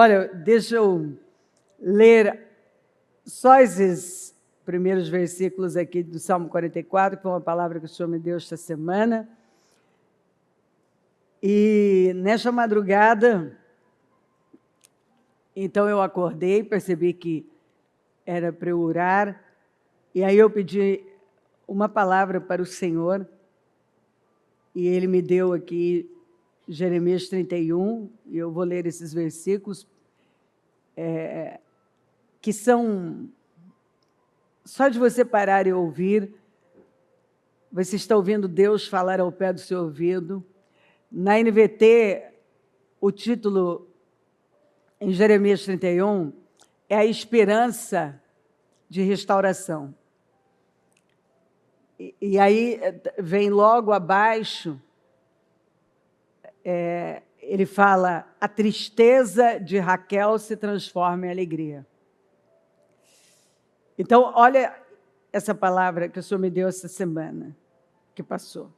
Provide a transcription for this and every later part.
Olha, deixa eu ler só esses primeiros versículos aqui do Salmo 44, que foi uma palavra que o Senhor me deu esta semana. E nesta madrugada, então eu acordei, percebi que era para eu orar, e aí eu pedi uma palavra para o Senhor, e Ele me deu aqui Jeremias 31, e eu vou ler esses versículos, que são, só de você parar e ouvir, você está ouvindo Deus falar ao pé do seu ouvido. Na NVT, o título em Jeremias 31 é a esperança de restauração. E aí vem logo abaixo, ele fala, a tristeza de Raquel se transforma em alegria. Então, olha essa palavra que o Senhor me deu essa semana que passou.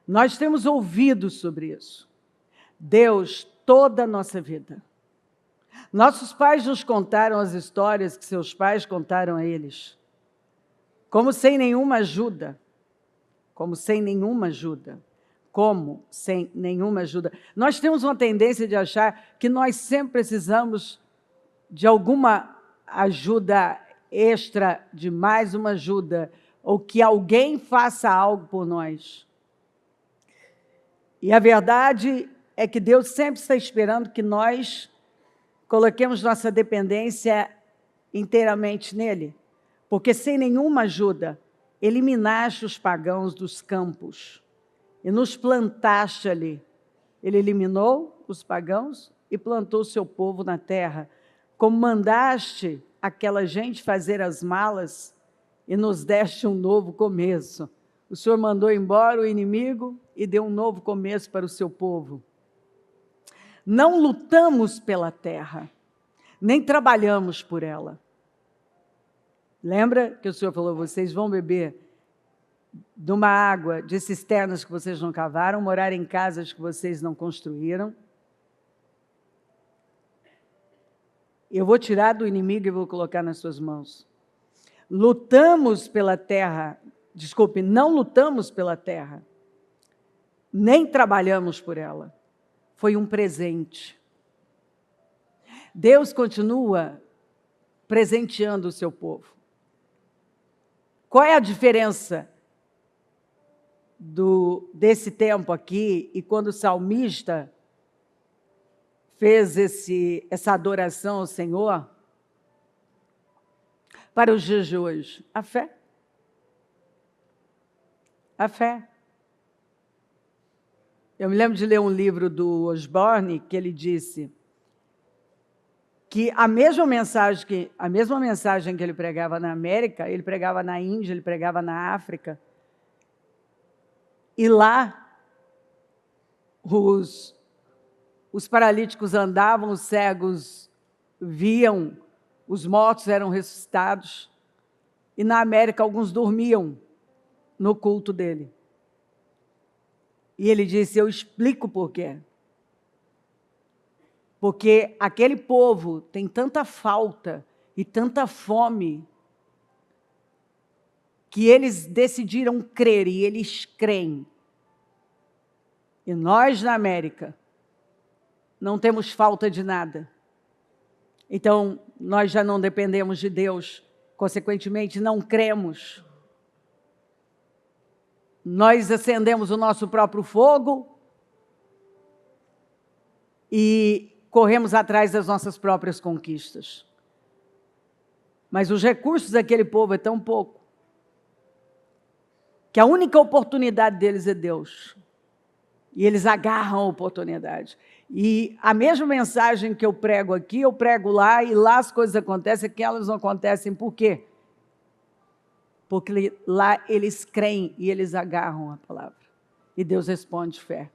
Nós temos ouvido sobre isso. Deus, toda a nossa vida. Nossos pais nos contaram as histórias que seus pais contaram a eles. Como sem nenhuma ajuda. Como sem nenhuma ajuda. Como sem nenhuma ajuda. Nós temos uma tendência de achar que nós sempre precisamos de alguma ajuda extra, de mais uma ajuda, ou que alguém faça algo por nós. E a verdade é que Deus sempre está esperando que nós coloquemos nossa dependência inteiramente nele, porque sem nenhuma ajuda, eliminaste os pagãos dos campos e nos plantaste ali. Ele eliminou os pagãos e plantou o seu povo na terra, como mandaste aquela gente fazer as malas e nos deste um novo começo. O Senhor mandou embora o inimigo e deu um novo começo para o seu povo. Não lutamos pela terra, nem trabalhamos por ela. Lembra que o Senhor falou, vocês vão beber de uma água de cisternas que vocês não cavaram, morar em casas que vocês não construíram. Eu vou tirar do inimigo e vou colocar nas suas mãos. Lutamos pela terra, desculpe, não lutamos pela terra, nem trabalhamos por ela. Foi um presente. Deus continua presenteando o seu povo. Qual é a diferença desse tempo aqui e quando o salmista fez essa adoração ao Senhor para os dias de hoje? A fé. A fé. Eu me lembro de ler um livro do Osborne, que ele disse que a mesma mensagem que ele pregava na América, ele pregava na Índia, ele pregava na África. E lá, os paralíticos andavam, os cegos viam, os mortos eram ressuscitados. E na América, alguns dormiam no culto dele. E ele disse, eu explico por quê. Porque aquele povo tem tanta falta e tanta fome que eles decidiram crer e eles creem. E nós na América não temos falta de nada. Então, nós já não dependemos de Deus, consequentemente não cremos. Nós acendemos o nosso próprio fogo e corremos atrás das nossas próprias conquistas. Mas os recursos daquele povo é tão pouco, que a única oportunidade deles é Deus. E eles agarram a oportunidade. E a mesma mensagem que eu prego aqui, eu prego lá, e lá as coisas acontecem, que elas não acontecem. Por quê? Porque lá eles creem e eles agarram a palavra. E Deus responde fé.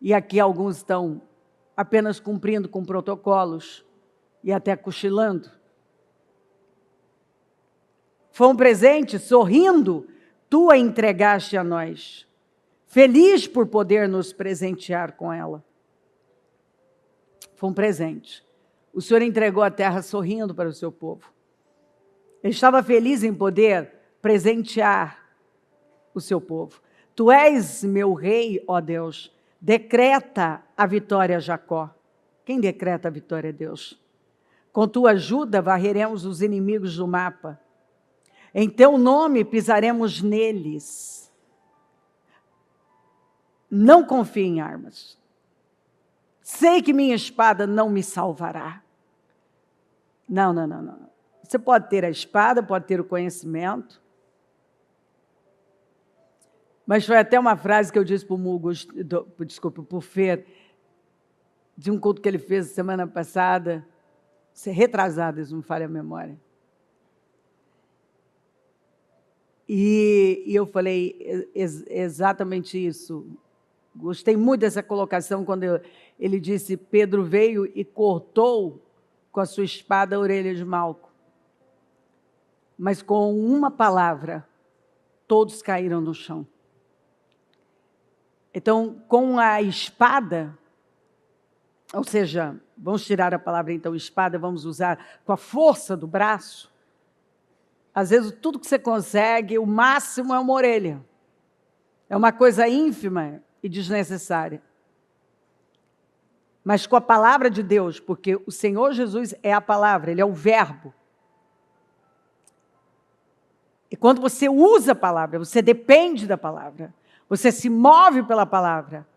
E aqui alguns estão apenas cumprindo com protocolos e até cochilando. Foi um presente, sorrindo, tu a entregaste a nós. Feliz por poder nos presentear com ela. Foi um presente. O Senhor entregou a terra sorrindo para o seu povo. Ele estava feliz em poder presentear o seu povo. Tu és meu rei, ó Deus, decreta a vitória a Jacó. Quem decreta a vitória é Deus. Com tua ajuda varreremos os inimigos do mapa. Em teu nome pisaremos neles. Não confie em armas. Sei que minha espada não me salvará. Não. Você pode ter a espada, pode ter o conhecimento. Mas foi até uma frase que eu disse para o Mugo, para o Fer, de um culto que ele fez semana passada, retrasado, se não me falha a memória. E eu falei exatamente isso. Gostei muito dessa colocação quando ele disse, Pedro veio e cortou com a sua espada a orelha de Malco. Mas com uma palavra, todos caíram no chão. Então, com a espada, ou seja, vamos tirar a palavra então espada, vamos usar com a força do braço. Às vezes tudo que você consegue, o máximo é uma orelha. É uma coisa ínfima e desnecessária. Mas com a palavra de Deus, porque o Senhor Jesus é a palavra, Ele é o verbo. E quando você usa a palavra, você depende da palavra, você se move pela palavra,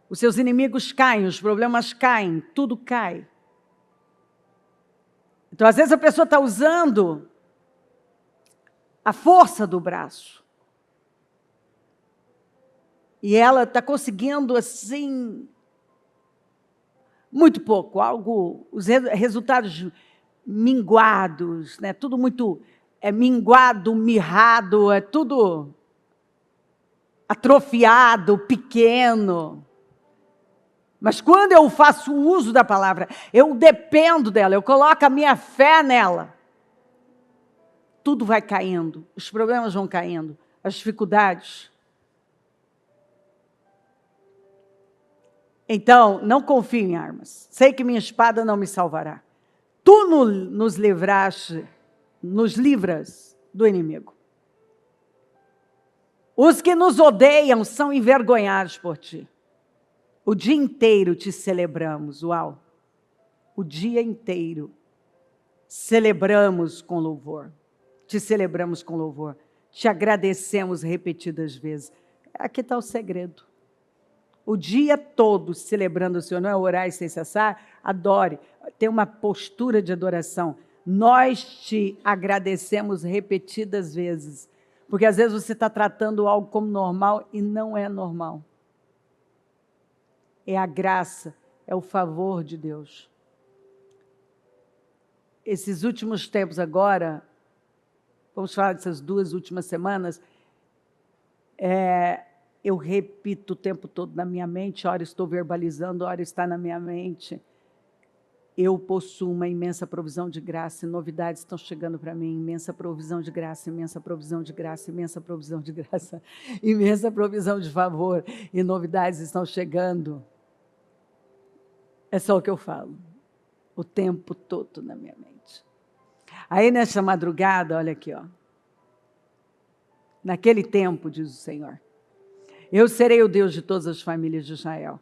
os seus inimigos caem, os problemas caem, tudo cai. Então, às vezes a pessoa está usando a força do braço. E ela está conseguindo, assim, muito pouco, os resultados minguados, né? Tudo muito minguado, mirrado, é tudo atrofiado, pequeno. Mas quando eu faço uso da palavra, eu dependo dela, eu coloco a minha fé nela, tudo vai caindo, os problemas vão caindo, as dificuldades. Então, não confio em armas. Sei que minha espada não me salvará. Tu nos livraste, nos livras do inimigo. Os que nos odeiam são envergonhados por ti. O dia inteiro te celebramos, uau. O dia inteiro celebramos com louvor. Te celebramos com louvor. Te agradecemos repetidas vezes. Aqui está o segredo. O dia todo celebrando o Senhor, não é orar e sem cessar? Adore, tem uma postura de adoração. Nós te agradecemos repetidas vezes, porque às vezes você está tratando algo como normal e não é normal. É a graça, é o favor de Deus. Esses últimos tempos agora, vamos falar dessas 2 últimas semanas, eu repito o tempo todo na minha mente, ora estou verbalizando, ora está na minha mente. Eu possuo uma imensa provisão de graça, e novidades estão chegando para mim, imensa provisão de graça, imensa provisão de graça, imensa provisão de graça, imensa provisão de favor, e novidades estão chegando. É só o que eu falo, o tempo todo na minha mente. Aí nessa madrugada, olha aqui, ó. Naquele tempo, diz o Senhor, eu serei o Deus de todas as famílias de Israel.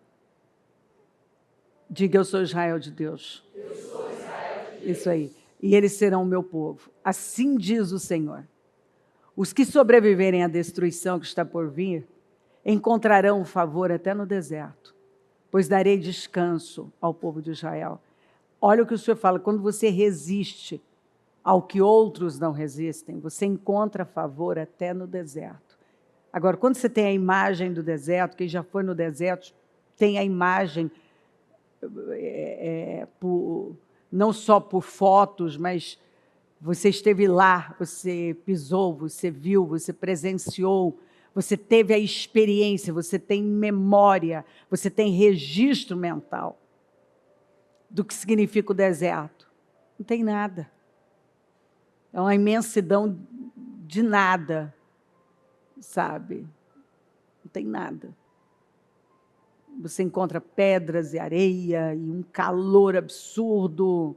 Diga, eu sou Israel de Deus. Eu sou Israel de Deus. Isso aí. E eles serão o meu povo. Assim diz o Senhor. Os que sobreviverem à destruição que está por vir, encontrarão favor até no deserto, pois darei descanso ao povo de Israel. Olha o que o Senhor fala, quando você resiste ao que outros não resistem, você encontra favor até no deserto. Agora, quando você tem a imagem do deserto, quem já foi no deserto, tem a imagem, não só por fotos, mas você esteve lá, você pisou, você viu, você presenciou, você teve a experiência, você tem memória, você tem registro mental do que significa o deserto. Não tem nada. É uma imensidão de nada. Sabe? Não tem nada. você encontra pedras e areia e um calor absurdo.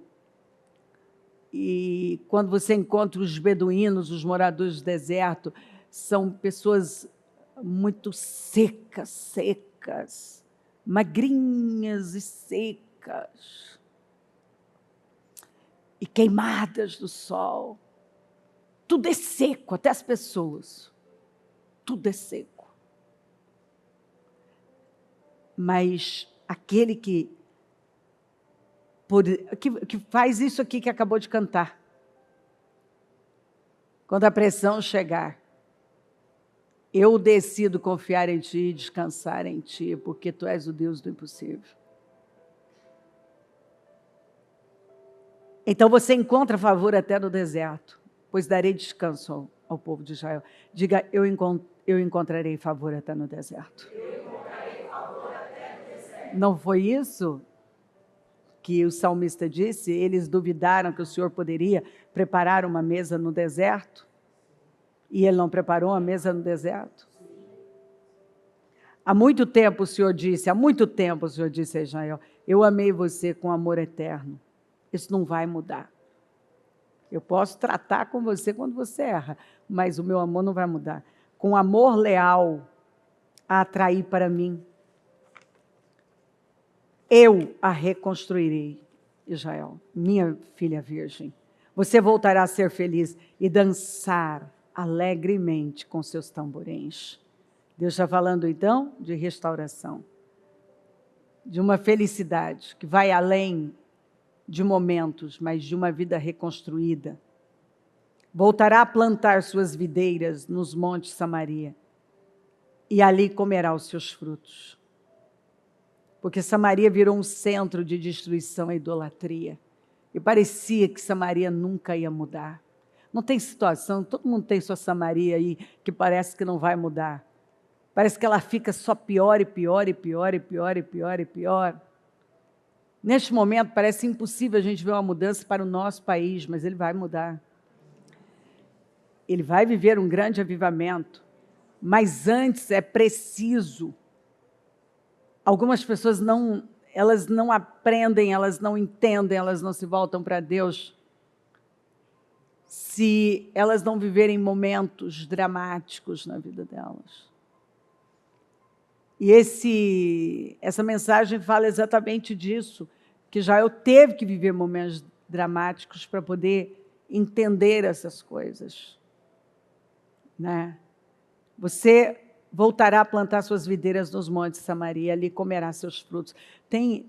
E quando você encontra os beduínos, os moradores do deserto, são pessoas muito secas, magrinhas e secas, e queimadas do sol. Tudo é seco, até as pessoas. Tudo é seco. Mas aquele que faz isso aqui que acabou de cantar, quando a pressão chegar, eu decido confiar em Ti e descansar em Ti, porque Tu és o Deus do impossível. Então você encontra favor até no deserto, pois darei descanso ao povo de Israel. Diga, eu encontrarei favor até no deserto. Eu encontrarei favor até no deserto. Não foi isso que o salmista disse? Eles duvidaram que o Senhor poderia preparar uma mesa no deserto? E Ele não preparou uma mesa no deserto? Há muito tempo o Senhor disse a Israel, eu amei você com amor eterno. Isso não vai mudar. Eu posso tratar com você quando você erra, mas o meu amor não vai mudar. Com amor leal a atrair para mim, eu a reconstruirei, Israel, minha filha virgem. Você voltará a ser feliz e dançar alegremente com seus tamborins. Deus está falando então de restauração, de uma felicidade que vai além de momentos, mas de uma vida reconstruída. Voltará a plantar suas videiras nos montes Samaria, e ali comerá os seus frutos. Porque Samaria virou um centro de destruição e idolatria. E parecia que Samaria nunca ia mudar. Não tem situação, todo mundo tem sua Samaria aí, que parece que não vai mudar. Parece que ela fica só pior e pior e pior e pior e pior e pior. Neste momento, parece impossível a gente ver uma mudança para o nosso país, mas ele vai mudar. Ele vai viver um grande avivamento, mas antes é preciso. Algumas pessoas elas não aprendem, elas não entendem, elas não se voltam para Deus, se elas não viverem momentos dramáticos na vida delas. E essa mensagem fala exatamente disso, que Israel teve que viver momentos dramáticos para poder entender essas coisas. Né? Você voltará a plantar suas videiras nos montes de Samaria, ali comerá seus frutos. Tem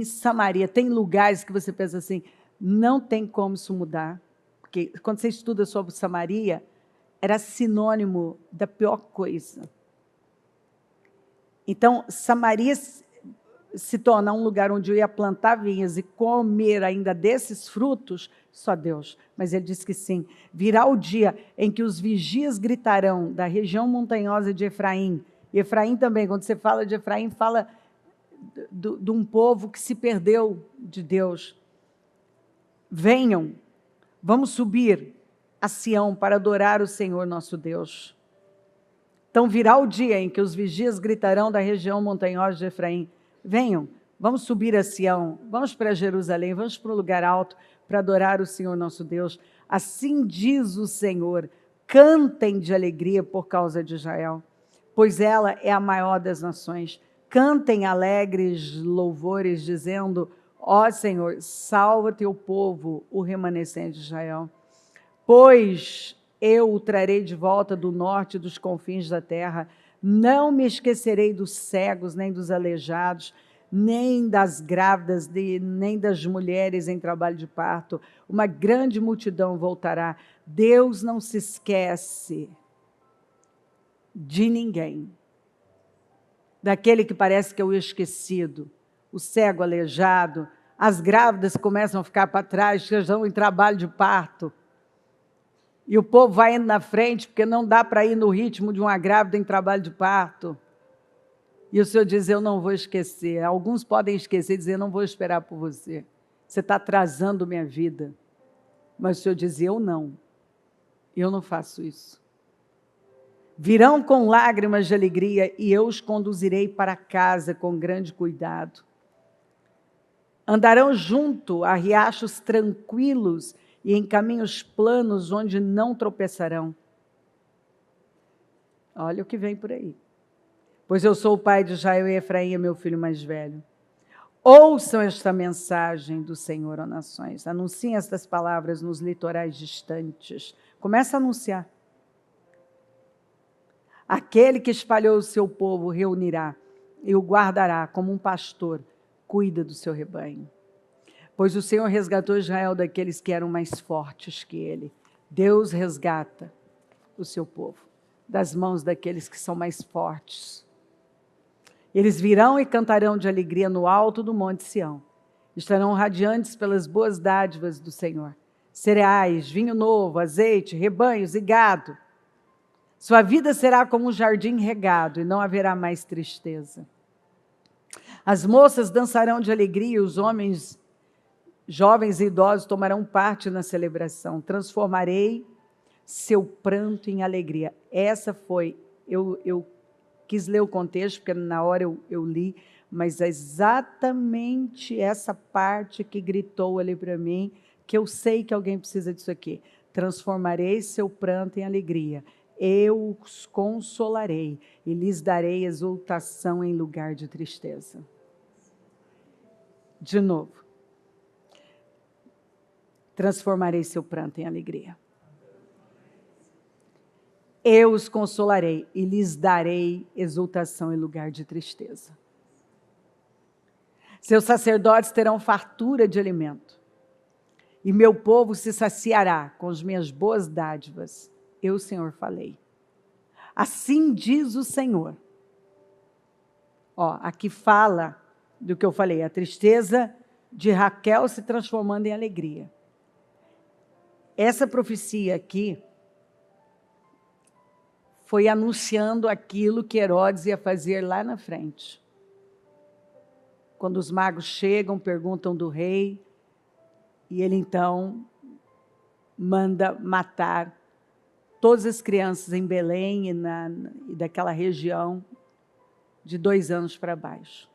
Samaria, tem lugares que você pensa assim, não tem como isso mudar. Porque quando você estuda sobre Samaria, era sinônimo da pior coisa. Então, Samaria se torna um lugar onde eu ia plantar vinhas e comer ainda desses frutos, só Deus. Mas ele diz que sim. Virá o dia em que os vigias gritarão da região montanhosa de Efraim. E Efraim também, quando você fala de Efraim, fala de um povo que se perdeu de Deus. Venham, vamos subir a Sião para adorar o Senhor nosso Deus. Então virá o dia em que os vigias gritarão da região montanhosa de Efraim, venham, vamos subir a Sião, vamos para Jerusalém, vamos para um lugar alto para adorar o Senhor nosso Deus. Assim diz o Senhor, cantem de alegria por causa de Israel, pois ela é a maior das nações. Cantem alegres louvores, dizendo, ó Senhor, salva teu povo, o remanescente de Israel. Pois eu o trarei de volta do norte dos confins da terra, não me esquecerei dos cegos, nem dos aleijados, nem das grávidas, nem das mulheres em trabalho de parto. Uma grande multidão voltará. Deus não se esquece de ninguém. Daquele que parece que é o esquecido, o cego, aleijado, as grávidas começam a ficar para trás, que estão em trabalho de parto. E o povo vai indo na frente, porque não dá para ir no ritmo de uma grávida em trabalho de parto. E o Senhor diz, eu não vou esquecer. Alguns podem esquecer e dizer, não vou esperar por você. Você está atrasando minha vida. Mas o Senhor diz, eu não faço isso. Virão com lágrimas de alegria e eu os conduzirei para casa com grande cuidado. Andarão junto a riachos tranquilos e em caminhos planos onde não tropeçarão. Olha o que vem por aí. Pois eu sou o pai de Israel e Efraim é meu filho mais velho. Ouçam esta mensagem do Senhor, ó nações. Anunciem estas palavras nos litorais distantes. Começa a anunciar. Aquele que espalhou o seu povo reunirá e o guardará como um pastor cuida do seu rebanho. Pois o Senhor resgatou Israel daqueles que eram mais fortes que ele. Deus resgata o seu povo das mãos daqueles que são mais fortes. Eles virão e cantarão de alegria no alto do monte Sião. Estarão radiantes pelas boas dádivas do Senhor. Cereais, vinho novo, azeite, rebanhos e gado. Sua vida será como um jardim regado e não haverá mais tristeza. As moças dançarão de alegria e os homens, jovens e idosos tomarão parte na celebração. Transformarei seu pranto em alegria. Essa foi, eu quis ler o contexto, porque na hora eu li, mas é exatamente essa parte que gritou ali para mim, que eu sei que alguém precisa disso aqui. Transformarei seu pranto em alegria. Eu os consolarei e lhes darei exultação em lugar de tristeza. De novo. Transformarei seu pranto em alegria. Eu os consolarei e lhes darei exultação em lugar de tristeza. Seus sacerdotes terão fartura de alimento, e meu povo se saciará com as minhas boas dádivas. Eu, Senhor, falei. Assim diz o Senhor. Ó, aqui fala do que eu falei, a tristeza de Raquel se transformando em alegria. Essa profecia aqui foi anunciando aquilo que Herodes ia fazer lá na frente. Quando os magos chegam, perguntam do rei, e ele então manda matar todas as crianças em Belém e daquela região de 2 anos para baixo.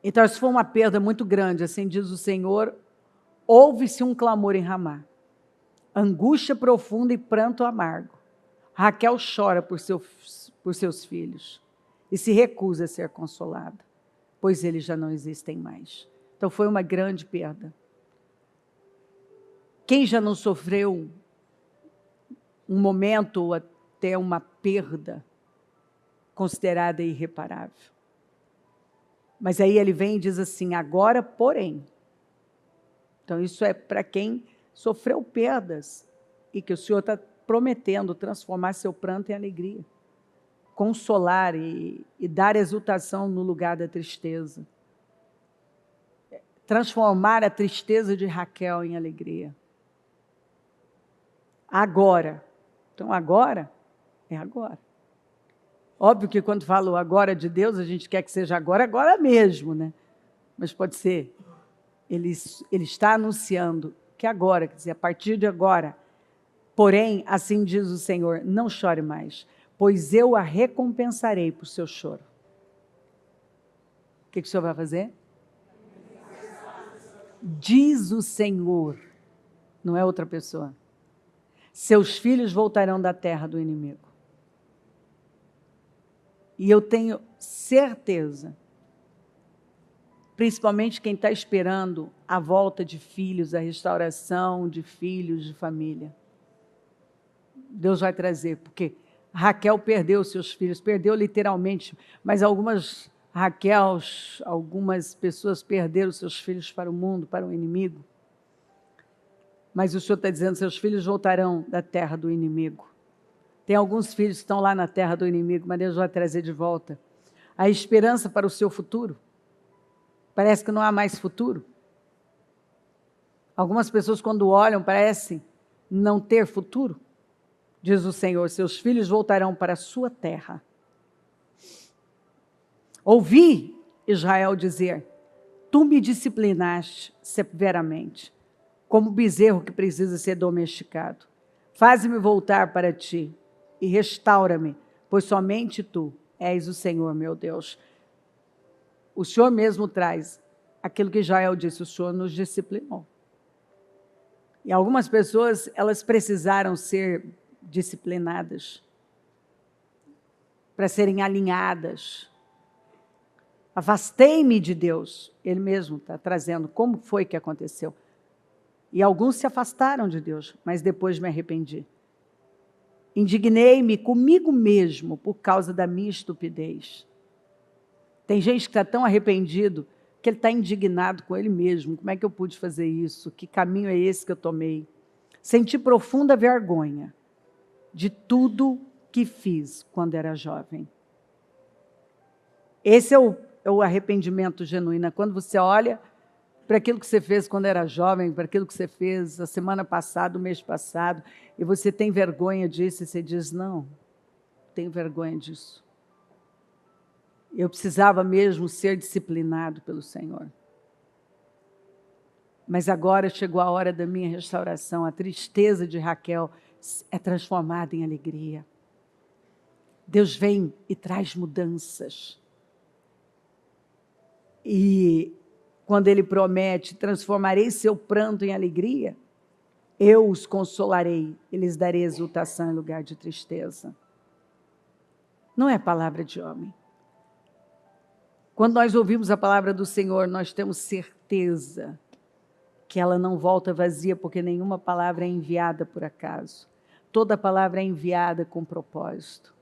Então, isso foi uma perda muito grande, assim diz o Senhor. Houve-se um clamor em Ramá, angústia profunda e pranto amargo. Raquel chora por seus filhos e se recusa a ser consolada, pois eles já não existem mais. Então, foi uma grande perda. Quem já não sofreu um momento ou até uma perda considerada irreparável? Mas aí ele vem e diz assim, agora, porém. Então, isso é para quem sofreu perdas e que o Senhor está prometendo transformar seu pranto em alegria, consolar e dar exultação no lugar da tristeza, transformar a tristeza de Raquel em alegria. Agora. Então, agora é agora. Óbvio que quando falo agora de Deus, a gente quer que seja agora, agora mesmo, né? Mas pode ser. Ele está anunciando que agora, quer dizer, a partir de agora. Porém, assim diz o Senhor, não chore mais, pois eu a recompensarei por seu choro. O que o Senhor vai fazer? Diz o Senhor, não é outra pessoa. Seus filhos voltarão da terra do inimigo. E eu tenho certeza, principalmente quem está esperando a volta de filhos, a restauração de filhos, de família. Deus vai trazer, porque Raquel perdeu seus filhos, perdeu literalmente, mas algumas pessoas perderam seus filhos para o mundo, para o inimigo. Mas o Senhor está dizendo, seus filhos voltarão da terra do inimigo. Tem alguns filhos que estão lá na terra do inimigo, mas Deus vai trazer de volta a esperança para o seu futuro. Parece que não há mais futuro. Algumas pessoas, quando olham, parecem não ter futuro. Diz o Senhor, seus filhos voltarão para a sua terra. Ouvi Israel dizer, tu me disciplinaste severamente, como bezerro que precisa ser domesticado. Faze-me voltar para ti e restaura-me, pois somente tu és o Senhor, meu Deus. O Senhor mesmo traz aquilo que Jael disse, o Senhor nos disciplinou. E algumas pessoas, elas precisaram ser disciplinadas para serem alinhadas. Afastei-me de Deus. Ele mesmo está trazendo como foi que aconteceu. E alguns se afastaram de Deus, mas depois me arrependi. Indignei-me comigo mesmo por causa da minha estupidez. Tem gente que está tão arrependido que ele está indignado com ele mesmo. Como é que eu pude fazer isso? Que caminho é esse que eu tomei? Senti profunda vergonha de tudo que fiz quando era jovem. Esse é o arrependimento genuíno. Quando você olha para aquilo que você fez quando era jovem, para aquilo que você fez a semana passada, o mês passado, e você tem vergonha disso, e você diz, não, tenho vergonha disso. Eu precisava mesmo ser disciplinado pelo Senhor. Mas agora chegou a hora da minha restauração. A tristeza de Raquel é transformada em alegria. Deus vem e traz mudanças. E quando Ele promete, transformarei seu pranto em alegria, eu os consolarei e lhes darei exultação em lugar de tristeza. Não é palavra de homem. Quando nós ouvimos a palavra do Senhor, nós temos certeza que ela não volta vazia, porque nenhuma palavra é enviada por acaso. Toda palavra é enviada com propósito.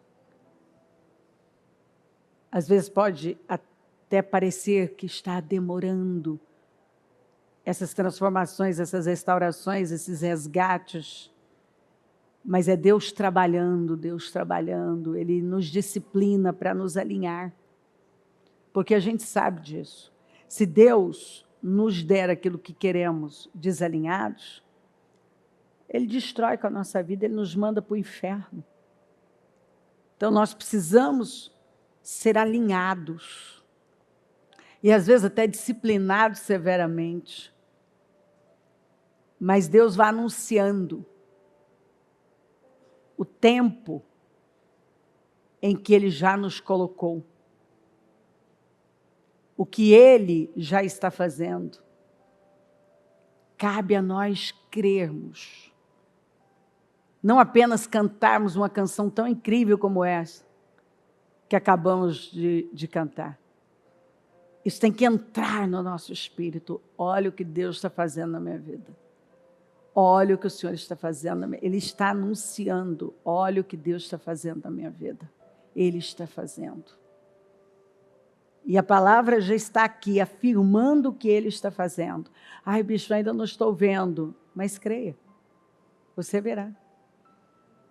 Às vezes pode até parecer que está demorando essas transformações, essas restaurações, esses resgates, mas é Deus trabalhando, Ele nos disciplina para nos alinhar. Porque a gente sabe disso. Se Deus nos der aquilo que queremos desalinhados, Ele destrói com a nossa vida, Ele nos manda para o inferno. Então nós precisamos ser alinhados. E às vezes até disciplinados severamente. Mas Deus vai anunciando o tempo em que Ele já nos colocou. O que Ele já está fazendo. Cabe a nós crermos. Não apenas cantarmos uma canção tão incrível como essa, que acabamos de cantar. Isso tem que entrar no nosso espírito. Olha o que Deus está fazendo na minha vida. Olha o que o Senhor está fazendo. Ele está anunciando. Olha o que Deus está fazendo na minha vida. Ele está fazendo. E a palavra já está aqui, afirmando o que Ele está fazendo. Ai, bicho, ainda não estou vendo. Mas creia, você verá.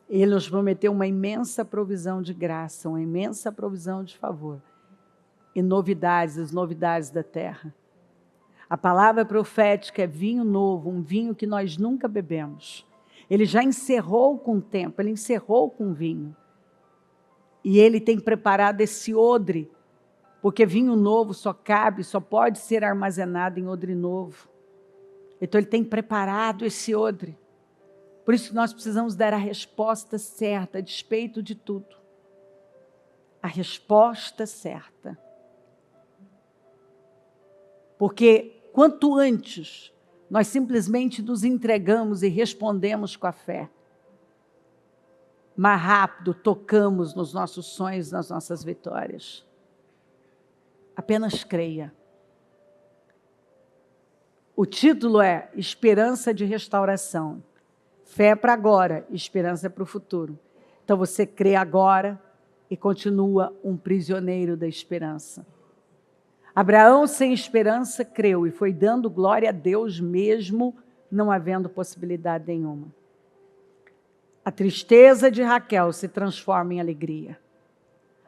Ele nos prometeu uma imensa provisão de graça, uma imensa provisão de favor. E novidades, as novidades da terra. A palavra profética é vinho novo, um vinho que nós nunca bebemos. Ele já encerrou com o tempo, Ele encerrou com o vinho. E Ele tem preparado esse odre, porque vinho novo só cabe, só pode ser armazenado em odre novo. Então Ele tem preparado esse odre. Por isso que nós precisamos dar a resposta certa, a despeito de tudo. A resposta certa. Porque quanto antes nós simplesmente nos entregamos e respondemos com a fé, mais rápido tocamos nos nossos sonhos, nas nossas vitórias. Apenas creia. O título é Esperança de Restauração. Fé para agora, esperança para o futuro. Então você crê agora e continua um prisioneiro da esperança. Abraão, sem esperança, creu e foi dando glória a Deus mesmo não havendo possibilidade nenhuma. A tristeza de Raquel se transforma em alegria.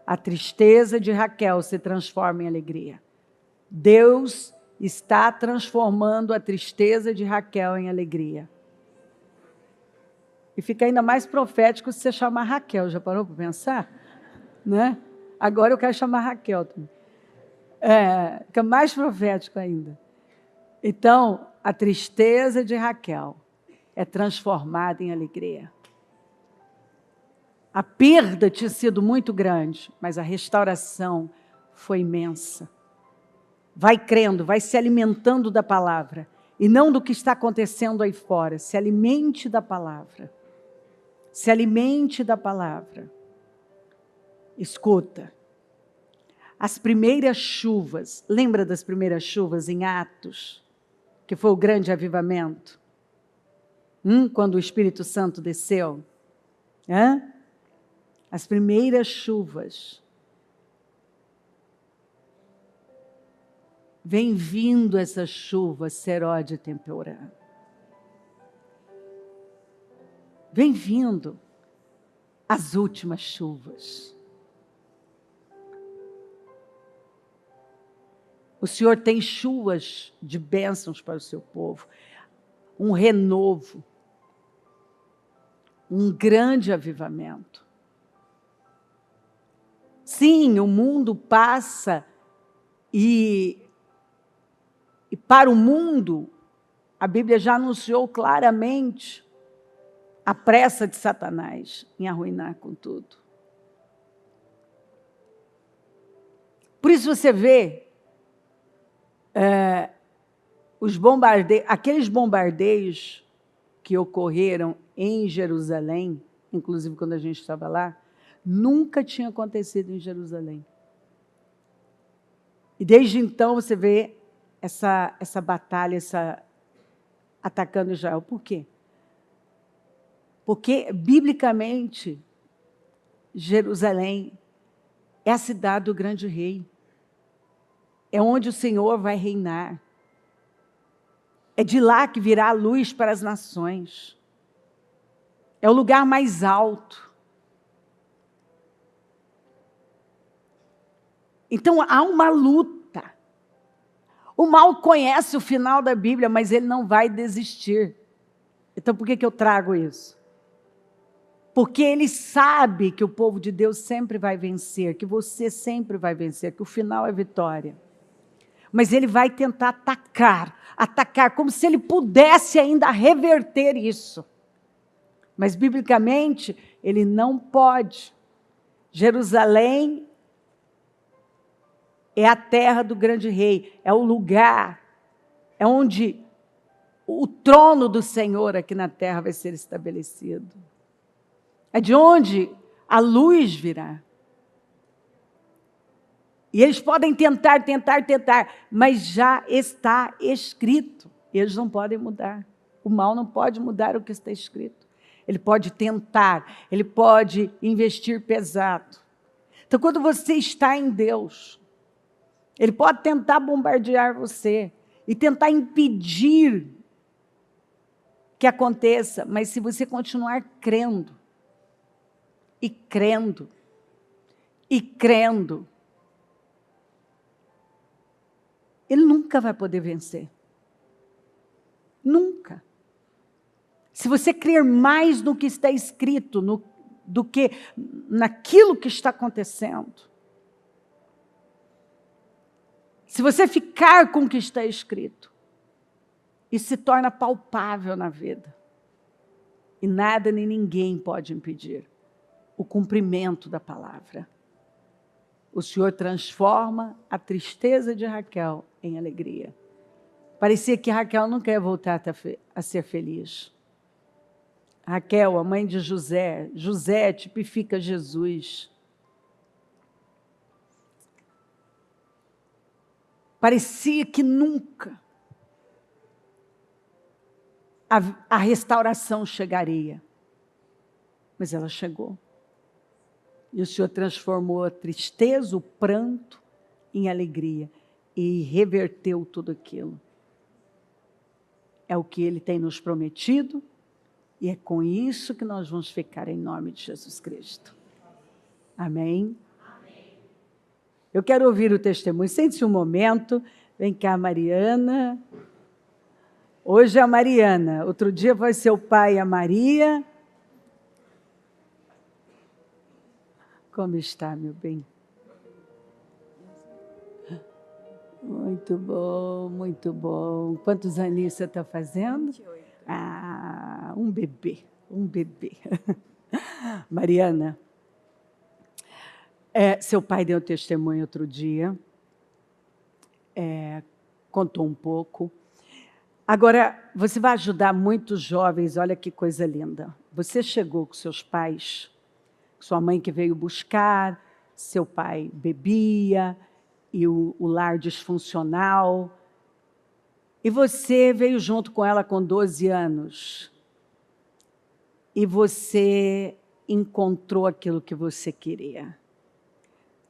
A tristeza de Raquel se transforma em alegria. Deus está transformando a tristeza de Raquel em alegria. E fica ainda mais profético se você chamar Raquel. Já parou para pensar? Né? Agora eu quero chamar Raquel também. Fica mais profético ainda. Então, a tristeza de Raquel é transformada em alegria. A perda tinha sido muito grande, mas a restauração foi imensa. Vai crendo, vai se alimentando da palavra, e não do que está acontecendo aí fora. Se alimente da palavra. Se alimente da palavra. Escuta. As primeiras chuvas, lembra das primeiras chuvas em Atos? Que foi o grande avivamento? Quando o Espírito Santo desceu? As primeiras chuvas. Vem vindo essa chuva seródia temporã. Vem vindo as últimas chuvas. O Senhor tem chuvas de bênçãos para o seu povo. Um renovo. Um grande avivamento. Sim, o mundo passa e para o mundo, a Bíblia já anunciou claramente a pressa de Satanás em arruinar com tudo. Por isso você vê aqueles bombardeios que ocorreram em Jerusalém, inclusive quando a gente estava lá, nunca tinha acontecido em Jerusalém. E desde então você vê essa batalha, atacando Israel. Por quê? Porque, biblicamente, Jerusalém é a cidade do grande rei. É onde o Senhor vai reinar. É de lá que virá a luz para as nações. É o lugar mais alto. Então, há uma luta. O mal conhece o final da Bíblia, mas ele não vai desistir. Então, por que eu trago isso? Porque ele sabe que o povo de Deus sempre vai vencer, que você sempre vai vencer, que o final é vitória. Mas ele vai tentar atacar, como se ele pudesse ainda reverter isso. Mas, biblicamente, ele não pode. Jerusalém é a terra do grande rei, é o lugar, é onde o trono do Senhor aqui na terra vai ser estabelecido. É de onde a luz virá. E eles podem tentar, mas já está escrito. Eles não podem mudar. O mal não pode mudar o que está escrito. Ele pode tentar, ele pode investir pesado. Então, quando você está em Deus, ele pode tentar bombardear você e tentar impedir que aconteça, mas se você continuar crendo, e crendo, ele nunca vai poder vencer. Nunca. Se você crer mais no que está escrito, do que naquilo que está acontecendo, se você ficar com o que está escrito, isso se torna palpável na vida. E nada nem ninguém pode impedir o cumprimento da palavra. O Senhor transforma a tristeza de Raquel em alegria. Parecia que Raquel não quer voltar a ser feliz. Raquel, a mãe de José, José tipifica Jesus. Parecia que nunca a restauração chegaria. Mas ela chegou. E o Senhor transformou a tristeza, o pranto, em alegria. E reverteu tudo aquilo. É o que Ele tem nos prometido. E é com isso que nós vamos ficar em nome de Jesus Cristo. Amém? Amém. Eu quero ouvir o testemunho. Sente-se um momento. Vem cá, Mariana. Hoje é a Mariana. Outro dia vai ser o pai e a Maria. Como está, meu bem? Muito bom, muito bom. Quantos aninhos você está fazendo? 28. Ah, um bebê. Mariana, seu pai deu testemunho outro dia, contou um pouco. Agora, você vai ajudar muitos jovens, olha que coisa linda. Você chegou com seus pais, sua mãe que veio buscar, seu pai bebia, e o lar disfuncional. E você veio junto com ela com 12 anos. E você encontrou aquilo que você queria.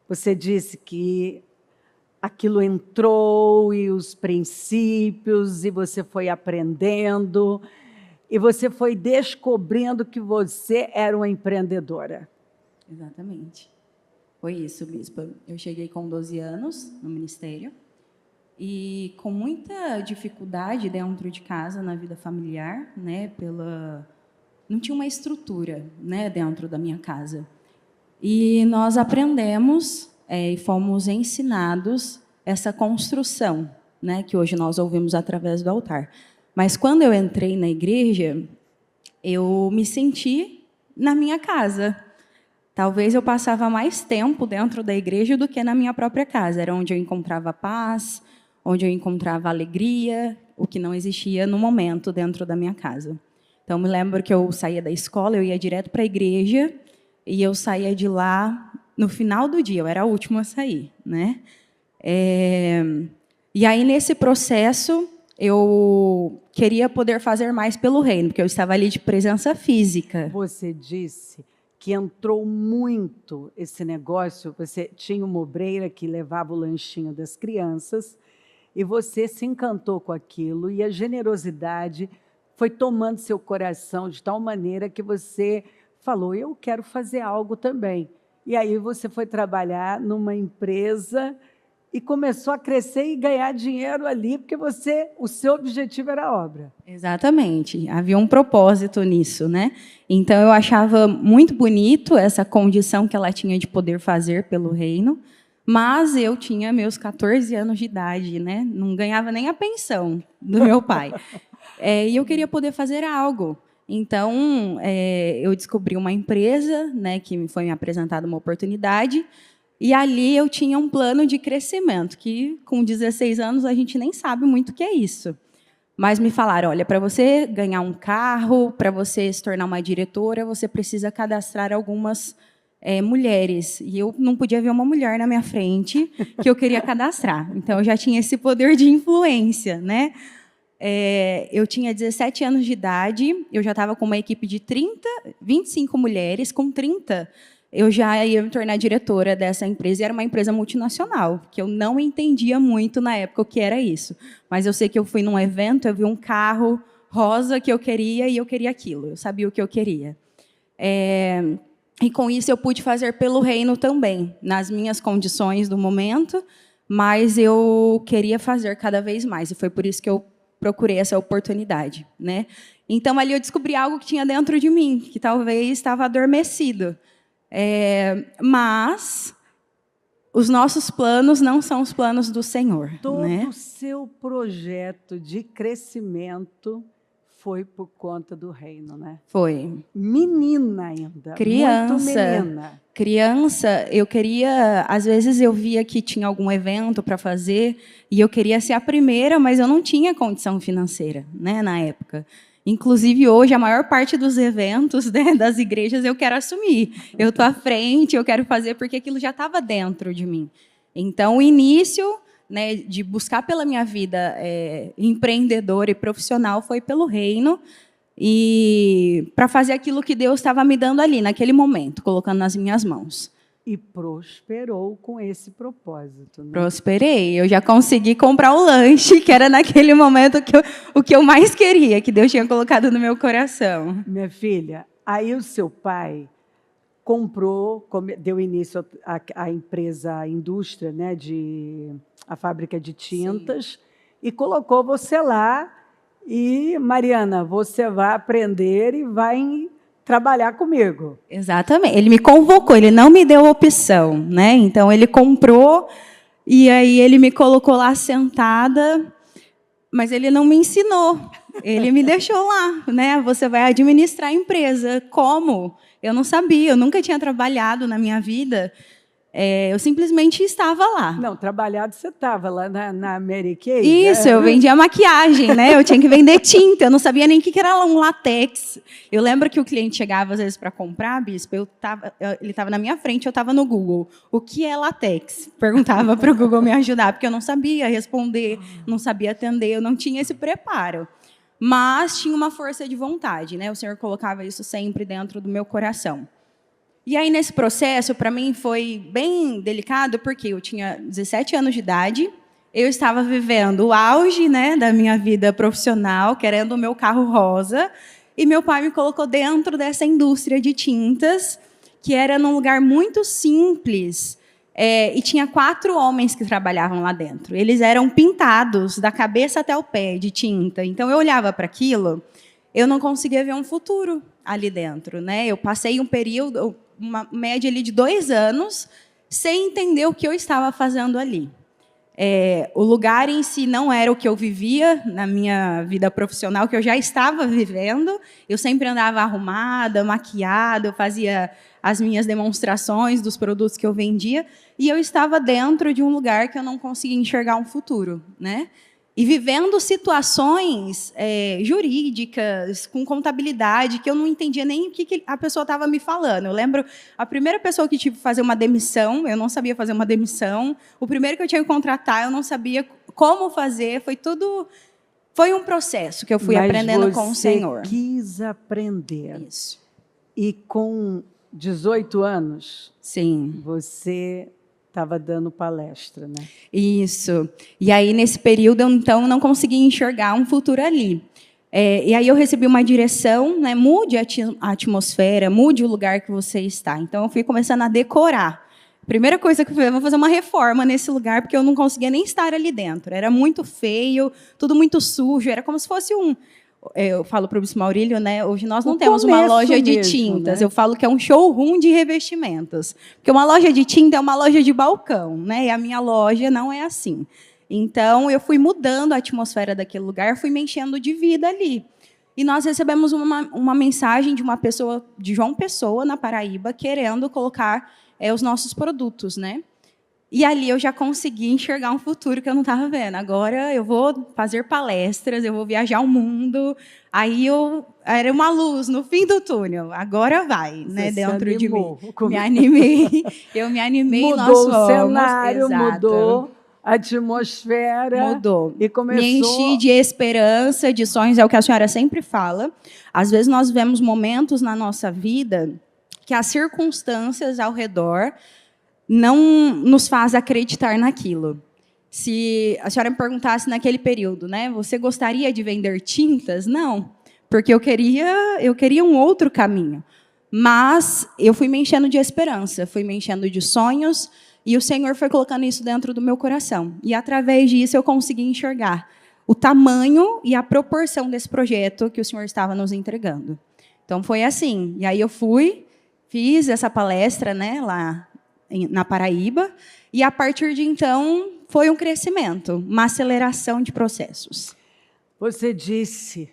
Você disse que aquilo entrou e os princípios, e você foi aprendendo, e você foi descobrindo que você era uma empreendedora. Exatamente. Foi isso, bispa. Eu cheguei com 12 anos no ministério e com muita dificuldade dentro de casa, na vida familiar, né, não tinha uma estrutura, né, dentro da minha casa. E nós aprendemos e fomos ensinados essa construção, né, que hoje nós ouvimos através do altar. Mas quando eu entrei na igreja, eu me senti na minha casa. Talvez eu passava mais tempo dentro da igreja do que na minha própria casa. Era onde eu encontrava paz, onde eu encontrava alegria, o que não existia no momento dentro da minha casa. Então, me lembro que eu saía da escola, eu ia direto para a igreja, e eu saía de lá no final do dia, eu era a última a sair, né? E aí, nesse processo, eu queria poder fazer mais pelo reino, porque eu estava ali de presença física. Você disse que entrou muito esse negócio, você tinha uma obreira que levava o lanchinho das crianças, e você se encantou com aquilo, e a generosidade foi tomando seu coração de tal maneira que você falou, eu quero fazer algo também. E aí você foi trabalhar numa empresa e começou a crescer e ganhar dinheiro ali, porque o seu objetivo era a obra. Exatamente. Havia um propósito nisso, né? Então, eu achava muito bonito essa condição que ela tinha de poder fazer pelo reino, mas eu tinha meus 14 anos de idade, né? Não ganhava nem a pensão do meu pai. E eu queria poder fazer algo. Então, eu descobri uma empresa, né, que me foi me apresentada uma oportunidade, e ali eu tinha um plano de crescimento, que com 16 anos a gente nem sabe muito o que é isso. Mas me falaram, olha, para você ganhar um carro, para você se tornar uma diretora, você precisa cadastrar algumas mulheres. E eu não podia ver uma mulher na minha frente que eu queria cadastrar. Então, eu já tinha esse poder de influência, né? Eu tinha 17 anos de idade, eu já estava com uma equipe de 25 mulheres, com 30 eu já ia me tornar diretora dessa empresa, e era uma empresa multinacional, que eu não entendia muito na época o que era isso. Mas eu sei que eu fui num evento, eu vi um carro rosa que eu queria, e eu queria aquilo, eu sabia o que eu queria. E com isso eu pude fazer pelo reino também, nas minhas condições do momento, mas eu queria fazer cada vez mais, e foi por isso que eu procurei essa oportunidade, né? Então, ali eu descobri algo que tinha dentro de mim, que talvez estava adormecido. Mas os nossos planos não são os planos do Senhor. Todo né? o seu projeto de crescimento foi por conta do reino, né? Foi. Menina ainda, criança, muito menina. Criança, eu queria... Às vezes eu via que tinha algum evento para fazer e eu queria ser a primeira, mas eu não tinha condição financeira, né, na época. Inclusive, hoje, a maior parte dos eventos, né, das igrejas eu quero assumir. Eu estou à frente, eu quero fazer, porque aquilo já estava dentro de mim. Então, o início, né, de buscar pela minha vida empreendedora e profissional foi pelo reino, e para fazer aquilo que Deus estava me dando ali, naquele momento, colocando nas minhas mãos. E prosperou com esse propósito. Né? Prosperei. Eu já consegui comprar o lanche, que era naquele momento o que eu mais queria, que Deus tinha colocado no meu coração. Minha filha, aí o seu pai comprou, deu início à empresa, à indústria, né, a fábrica de tintas, sim, e colocou você lá. E, Mariana, você vai aprender e vai trabalhar comigo. Exatamente. Ele me convocou, ele não me deu opção, né? Então, ele comprou e aí ele me colocou lá sentada, mas ele não me ensinou Ele me deixou lá, né? Você vai administrar a empresa. Como? Eu não sabia, eu nunca tinha trabalhado na minha vida. Eu simplesmente estava lá. Não, trabalhado você estava lá na Mary Kay? Isso, eu vendia maquiagem, né? Eu tinha que vender tinta, eu não sabia nem o que era um látex. Eu lembro que o cliente chegava às vezes para comprar, Bispo, ele estava na minha frente, eu estava no Google. O que é látex? Perguntava para o Google me ajudar, porque eu não sabia responder, não sabia atender, eu não tinha esse preparo. Mas tinha uma força de vontade, né? O Senhor colocava isso sempre dentro do meu coração. E aí, nesse processo, para mim, foi bem delicado, porque eu tinha 17 anos de idade, eu estava vivendo o auge, né, da minha vida profissional, querendo o meu carro rosa, e meu pai me colocou dentro dessa indústria de tintas, que era num lugar muito simples, e tinha 4 homens que trabalhavam lá dentro. Eles eram pintados da cabeça até o pé de tinta. Então, eu olhava para aquilo, eu não conseguia ver um futuro ali dentro, né? Eu passei um período, uma média ali de 2 anos, sem entender o que eu estava fazendo ali. O lugar em si não era o que eu vivia na minha vida profissional, que eu já estava vivendo. Eu sempre andava arrumada, maquiada, eu fazia as minhas demonstrações dos produtos que eu vendia, e eu estava dentro de um lugar que eu não conseguia enxergar um futuro, né? E vivendo situações jurídicas, com contabilidade, que eu não entendia nem o que a pessoa estava me falando. Eu lembro, a primeira pessoa que tive que fazer uma demissão, eu não sabia fazer uma demissão. O primeiro que eu tinha que contratar, eu não sabia como fazer. Foi um processo que eu fui aprendendo com o Senhor. Mas você quis aprender. Isso. E com 18 anos, sim, você estava dando palestra, né? Isso. E aí, nesse período, eu, então, não conseguia enxergar um futuro ali. E aí eu recebi uma direção, né? Mude a atmosfera, mude o lugar que você está. Então, eu fui começando a decorar. Primeira coisa que eu fiz, eu vou fazer uma reforma nesse lugar, porque eu não conseguia nem estar ali dentro. Era muito feio, tudo muito sujo, era como se fosse eu falo para o Bispo Maurílio, né? Hoje nós não temos uma loja de tintas. Né? Eu falo que é um showroom de revestimentos. Porque uma loja de tinta é uma loja de balcão, né? E a minha loja não é assim. Então, eu fui mudando a atmosfera daquele lugar, fui me enchendo de vida ali. E nós recebemos uma mensagem de uma pessoa, de João Pessoa, na Paraíba, querendo colocar os nossos produtos, né? E ali eu já consegui enxergar um futuro que eu não estava vendo. Agora eu vou fazer palestras, eu vou viajar o mundo. Aí era uma luz no fim do túnel. Agora vai, né? Dentro de mim. Me animei. Eu me animei. Mudou o cenário, mudou a atmosfera. Mudou. E começou... Me enchi de esperança, de sonhos. É o que a senhora sempre fala. Às vezes nós vivemos momentos na nossa vida que as circunstâncias ao redor não nos faz acreditar naquilo. Se a senhora me perguntasse naquele período, né, você gostaria de vender tintas? Não, porque eu queria um outro caminho. Mas eu fui me enchendo de esperança, fui me enchendo de sonhos, e o Senhor foi colocando isso dentro do meu coração. E, através disso, eu consegui enxergar o tamanho e a proporção desse projeto que o Senhor estava nos entregando. Então, foi assim. E aí eu fiz essa palestra, né, lá na Paraíba, e a partir de então foi um crescimento, uma aceleração de processos. Você disse,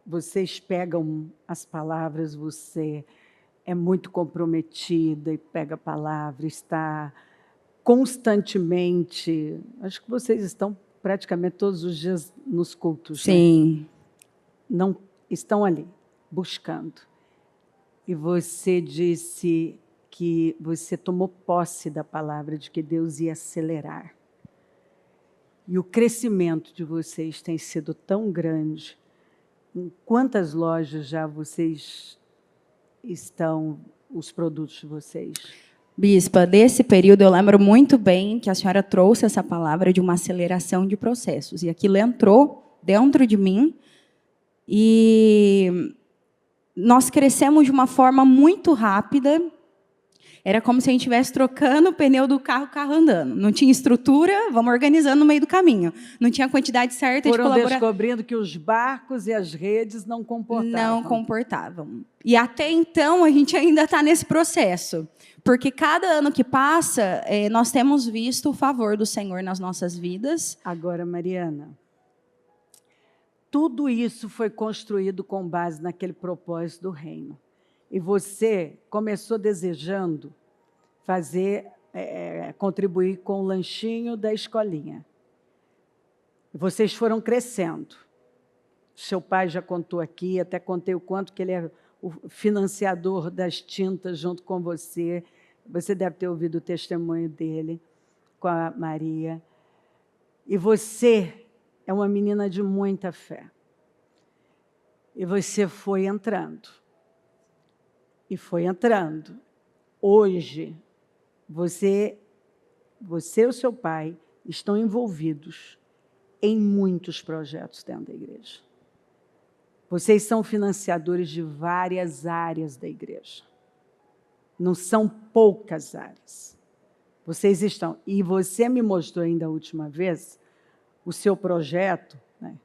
vocês pegam as palavras, você é muito comprometida e pega a palavra, está constantemente, acho que vocês estão praticamente todos os dias nos cultos. Sim. Né? Não estão ali, buscando. E você disse que você tomou posse da palavra de que Deus ia acelerar. E o crescimento de vocês tem sido tão grande. Em quantas lojas já vocês estão, os produtos de vocês? Bispa, desse período eu lembro muito bem que a senhora trouxe essa palavra de uma aceleração de processos. E aquilo entrou dentro de mim e nós crescemos de uma forma muito rápida. Era como se a gente estivesse trocando o pneu do carro andando. Não tinha estrutura, vamos organizando no meio do caminho. Não tinha a quantidade certa de colaboradores. Foram descobrindo que os barcos e as redes não comportavam. Não comportavam. E até então a gente ainda está nesse processo. Porque cada ano que passa, nós temos visto o favor do Senhor nas nossas vidas. Agora, Mariana, Tudo isso foi construído com base naquele propósito do reino. E você começou desejando contribuir com o lanchinho da escolinha. Vocês foram crescendo. Seu pai já contou aqui, até contei o quanto que ele é o financiador das tintas junto com você. Você deve ter ouvido o testemunho dele com a Maria. E você é uma menina de muita fé. E você foi entrando. E foi entrando. Hoje, você e o seu pai estão envolvidos em muitos projetos dentro da igreja. Vocês são financiadores de várias áreas da igreja. Não são poucas áreas. Vocês estão. E você me mostrou ainda a última vez o seu projeto, né?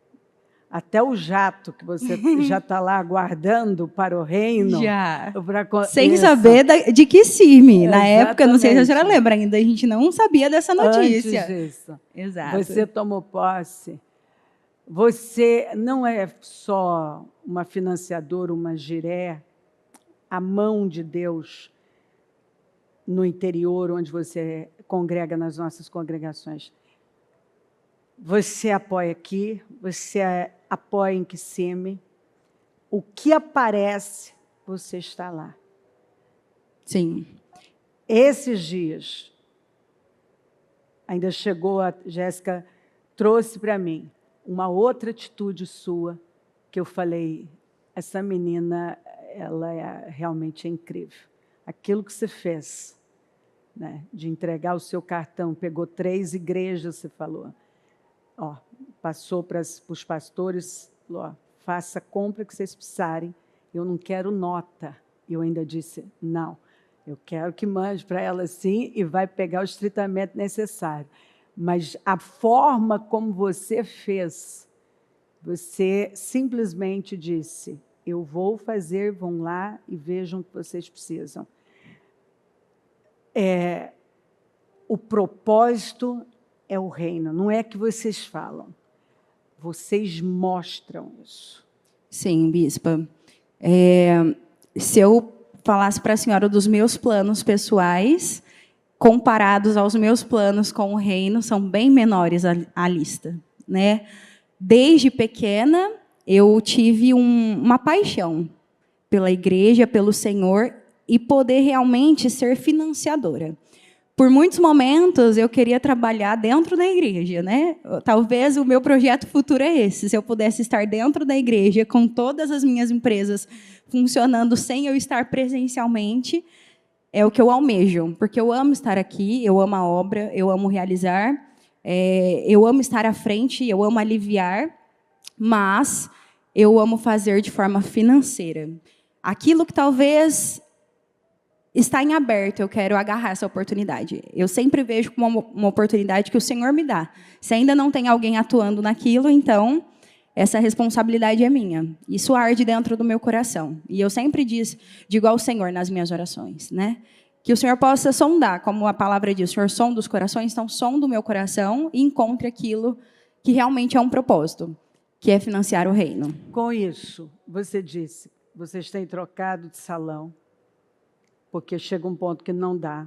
Até o jato que você já está lá aguardando para o reino. Já. Para... Sem saber de que CIRME. Na época, não sei se a senhora lembra ainda, a gente não sabia dessa notícia. Antes disso. Exato. Você tomou posse. Você não é só uma financiadora, uma giré, a mão de Deus no interior, onde você congrega nas nossas congregações. Você apoia aqui, você apoia em Kissimmee. O que aparece, você está lá. Sim. Esses dias, ainda chegou, a Jéssica trouxe para mim uma outra atitude sua, que eu falei, essa menina, ela realmente é incrível. Aquilo que você fez, né, de entregar o seu cartão, pegou 3 igrejas, você falou, passou para os pastores, falou, faça a compra que vocês precisarem, eu não quero nota. Eu ainda disse, não, eu quero que mande para ela sim e vai pegar o estritamente necessário. Mas a forma como você fez, você simplesmente disse, eu vou fazer, vão lá e vejam o que vocês precisam. O propósito é o reino, não é que vocês falam, vocês mostram isso. Sim, bispa. Se eu falasse para a senhora dos meus planos pessoais, comparados aos meus planos com o reino, são bem menores a lista, né? Desde pequena, eu tive uma paixão pela igreja, pelo Senhor, e poder realmente ser financiadora. Por muitos momentos, eu queria trabalhar dentro da igreja, né? Talvez o meu projeto futuro é esse, se eu pudesse estar dentro da igreja, com todas as minhas empresas funcionando sem eu estar presencialmente, é o que eu almejo, porque eu amo estar aqui, eu amo a obra, eu amo realizar, eu amo estar à frente, eu amo aliviar, mas eu amo fazer de forma financeira. Aquilo que talvez está em aberto, eu quero agarrar essa oportunidade. Eu sempre vejo como uma oportunidade que o Senhor me dá. Se ainda não tem alguém atuando naquilo, então essa responsabilidade é minha. Isso arde dentro do meu coração. E eu sempre digo ao Senhor nas minhas orações, né? Que o Senhor possa sondar, como a palavra diz, o Senhor sonda os corações, então sonda o meu coração e encontre aquilo que realmente é um propósito, que é financiar o reino. Com isso, você disse, vocês têm trocado de salão, porque chega um ponto que não dá.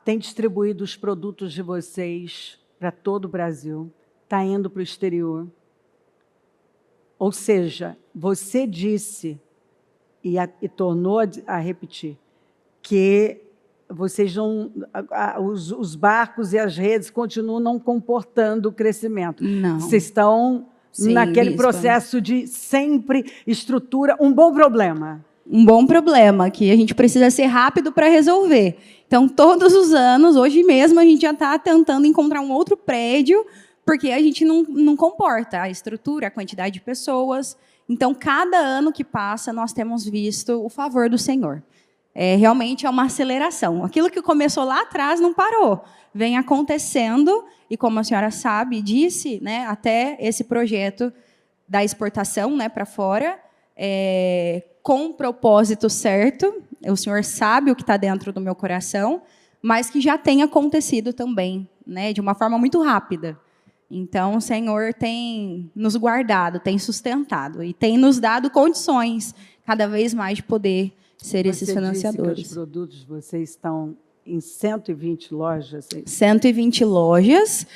Tem distribuído os produtos de vocês para todo o Brasil, está indo para o exterior. Ou seja, você disse, e tornou a repetir, que vocês não, os barcos e as redes continuam não comportando o crescimento. Não. Vocês estão naquele bispa, processo de sempre estrutura, um bom problema. Um bom problema, que a gente precisa ser rápido para resolver. Então, todos os anos, hoje mesmo, a gente já está tentando encontrar um outro prédio, porque a gente não comporta a estrutura, a quantidade de pessoas. Então, cada ano que passa, nós temos visto o favor do Senhor. Realmente é uma aceleração. Aquilo que começou lá atrás não parou. Vem acontecendo, e como a senhora sabe, disse, né, até esse projeto da exportação, né, para fora, com o propósito certo, o Senhor sabe o que está dentro do meu coração, mas que já tem acontecido também, né, de uma forma muito rápida. Então, o Senhor tem nos guardado, tem sustentado e tem nos dado condições cada vez mais de poder ser esses financiadores. Disse que os produtos de vocês estão em 120 lojas? 120 lojas,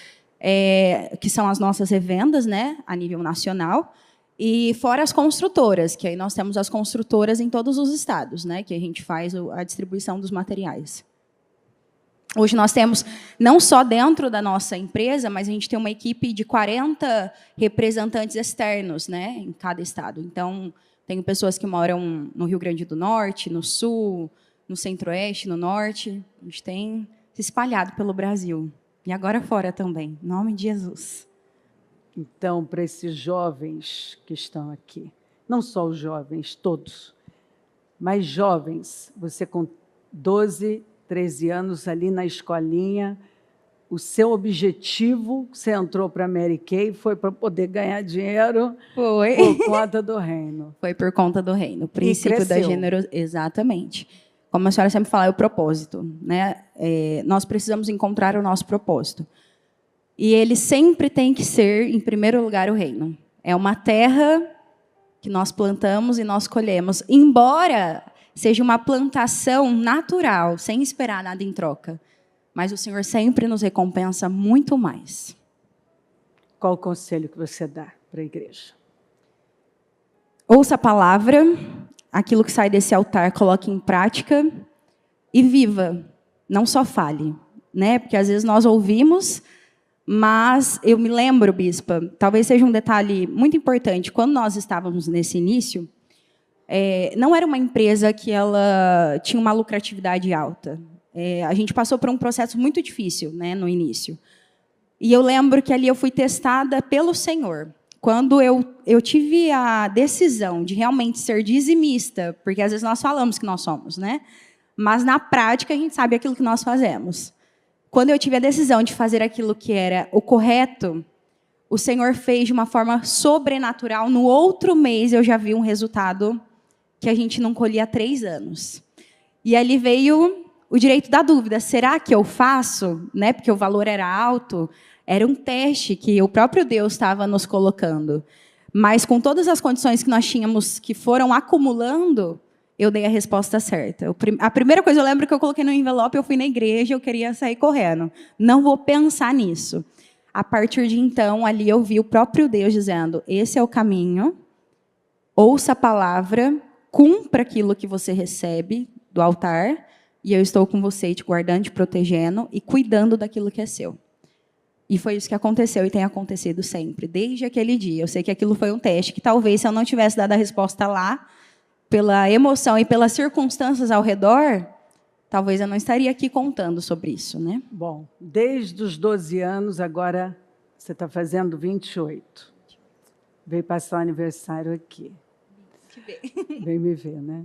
que são as nossas revendas, né, a nível nacional, e fora as construtoras, que aí nós temos as construtoras em todos os estados, né, que a gente faz a distribuição dos materiais. Hoje nós temos, não só dentro da nossa empresa, mas a gente tem uma equipe de 40 representantes externos, né, em cada estado. Então, tenho pessoas que moram no Rio Grande do Norte, no Sul, no Centro-Oeste, no Norte. A gente tem se espalhado pelo Brasil. E agora fora também, em nome de Jesus. Então, para esses jovens que estão aqui, não só os jovens, todos, mas jovens, você com 12, 13 anos ali na escolinha, o seu objetivo, você entrou para a Mary Kay, foi para poder ganhar dinheiro por conta do reino. Foi por conta do reino. O princípio da generosidade. Exatamente. Como a senhora sempre fala, é o propósito, né? Nós precisamos encontrar o nosso propósito. E ele sempre tem que ser, em primeiro lugar, o reino. É uma terra que nós plantamos e nós colhemos. Embora seja uma plantação natural, sem esperar nada em troca. Mas o Senhor sempre nos recompensa muito mais. Qual o conselho que você dá para a igreja? Ouça a palavra, aquilo que sai desse altar, coloque em prática e viva. Não só fale, né? Porque às vezes nós ouvimos, mas eu me lembro, bispa, talvez seja um detalhe muito importante. Quando nós estávamos nesse início, não era uma empresa que ela tinha uma lucratividade alta. A gente passou por um processo muito difícil, né, no início. E eu lembro que ali eu fui testada pelo Senhor. Quando eu tive a decisão de realmente ser dizimista, porque às vezes nós falamos que nós somos, né? Mas na prática a gente sabe aquilo que nós fazemos. Quando eu tive a decisão de fazer aquilo que era o correto, o Senhor fez de uma forma sobrenatural. No outro mês eu já vi um resultado que a gente não colhia há 3 anos. E ali veio o direito da dúvida. Será que eu faço? Né? Porque o valor era alto. Era um teste que o próprio Deus estava nos colocando. Mas com todas as condições que nós tínhamos, que foram acumulando, eu dei a resposta certa. A primeira coisa, eu lembro que eu coloquei no envelope, eu fui na igreja, eu queria sair correndo. Não vou pensar nisso. A partir de então, ali eu vi o próprio Deus dizendo, esse é o caminho, ouça a palavra, cumpra aquilo que você recebe do altar, e eu estou com você, te guardando, te protegendo e cuidando daquilo que é seu. E foi isso que aconteceu e tem acontecido sempre, desde aquele dia. Eu sei que aquilo foi um teste, que talvez se eu não tivesse dado a resposta lá, pela emoção e pelas circunstâncias ao redor, talvez eu não estaria aqui contando sobre isso, né? Bom, desde os 12 anos, agora você está fazendo 28. Veio passar o aniversário aqui. Veio me ver, né?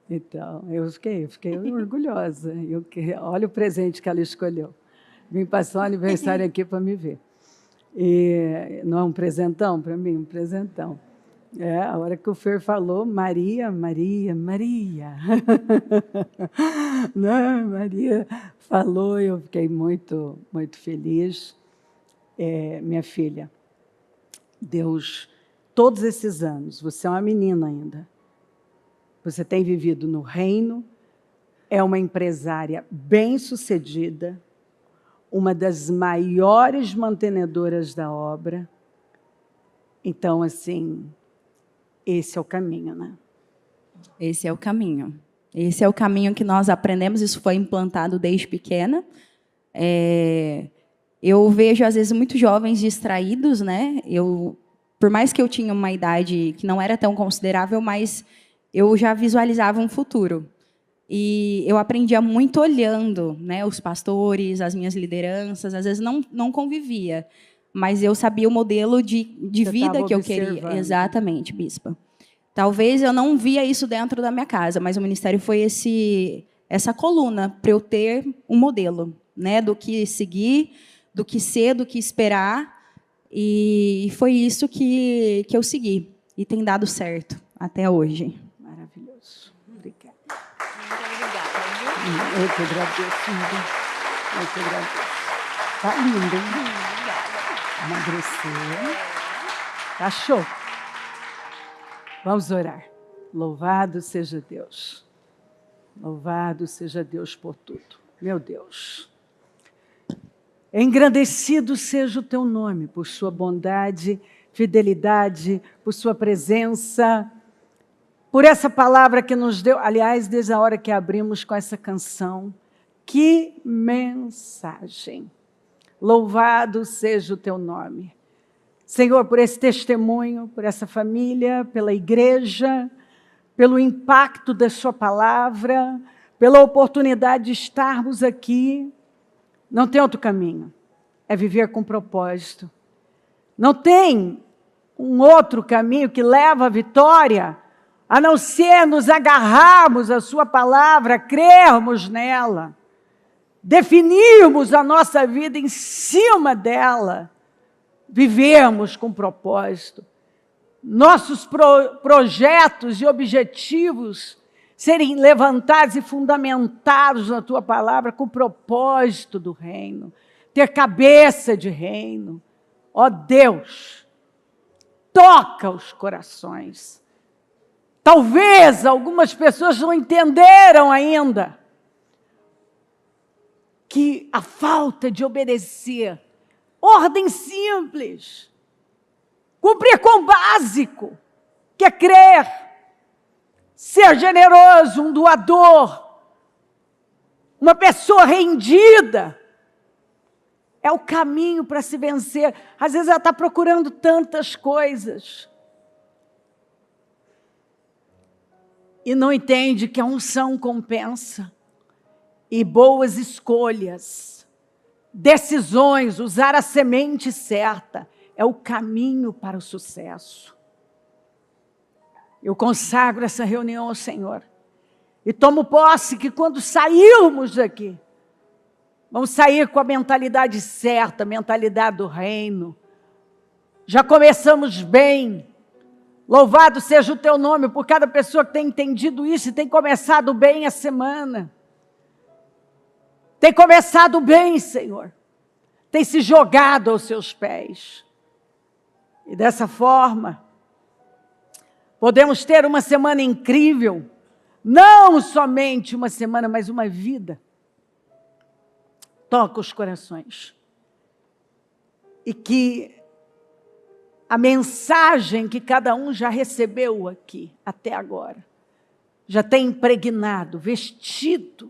Então, eu fiquei orgulhosa. Olha o presente que ela escolheu. Vim passar o aniversário aqui para me ver. E não é um presentão para mim? Um presentão. A hora que o Fer falou, Maria, Maria, Maria. Não, Maria falou, eu fiquei muito, muito feliz. Minha filha, Deus, todos esses anos, você é uma menina ainda. Você tem vivido no reino, é uma empresária bem-sucedida, uma das maiores mantenedoras da obra. Então, assim, esse é o caminho, né? Esse é o caminho. Esse é o caminho que nós aprendemos, isso foi implantado desde pequena. Eu vejo, às vezes, muitos jovens distraídos, né? Por mais que eu tinha uma idade que não era tão considerável, mas eu já visualizava um futuro. E eu aprendia muito olhando, né, os pastores, as minhas lideranças, às vezes não convivia, mas eu sabia o modelo de vida que eu queria. Exatamente, bispa. Talvez eu não via isso dentro da minha casa, mas o ministério foi essa coluna para eu ter um modelo, né, do que seguir, do que ser, do que esperar. E foi isso que eu segui. E tem dado certo até hoje. Maravilhoso. Obrigada. Eu que agradeço. Eu que agradeço. Está lindo, hein? Emagreceu. Tá show. Vamos orar. Louvado seja Deus. Louvado seja Deus por tudo. Meu Deus. Engrandecido seja o teu nome, por sua bondade, fidelidade, por sua presença, por essa palavra que nos deu. Aliás, desde a hora que abrimos com essa canção, que mensagem. Louvado seja o teu nome. Senhor, por esse testemunho, por essa família, pela igreja, pelo impacto da sua palavra, pela oportunidade de estarmos aqui. Não tem outro caminho, é viver com propósito. Não tem um outro caminho que leva à vitória, a não ser nos agarrarmos à sua palavra, crermos nela, definirmos a nossa vida em cima dela, vivermos com propósito. Nossos projetos e objetivos serem levantados e fundamentados na tua palavra com propósito do reino, ter cabeça de reino. Ó Deus, toca os corações. Talvez algumas pessoas não entenderam ainda que a falta de obedecer, ordem simples, cumprir com o básico, que é crer, ser generoso, um doador, uma pessoa rendida, é o caminho para se vencer. Às vezes ela está procurando tantas coisas e não entende que a unção compensa, e boas escolhas, decisões, usar a semente certa, é o caminho para o sucesso. Eu consagro essa reunião ao Senhor e tomo posse que quando sairmos daqui, vamos sair com a mentalidade certa, a mentalidade do reino. Já começamos bem. Louvado seja o teu nome por cada pessoa que tem entendido isso e tem começado bem a semana. Tem começado bem, Senhor. Tem se jogado aos seus pés. E dessa forma, podemos ter uma semana incrível, não somente uma semana, mas uma vida. Toca os corações. E que a mensagem que cada um já recebeu aqui, até agora, já tem impregnado, vestido,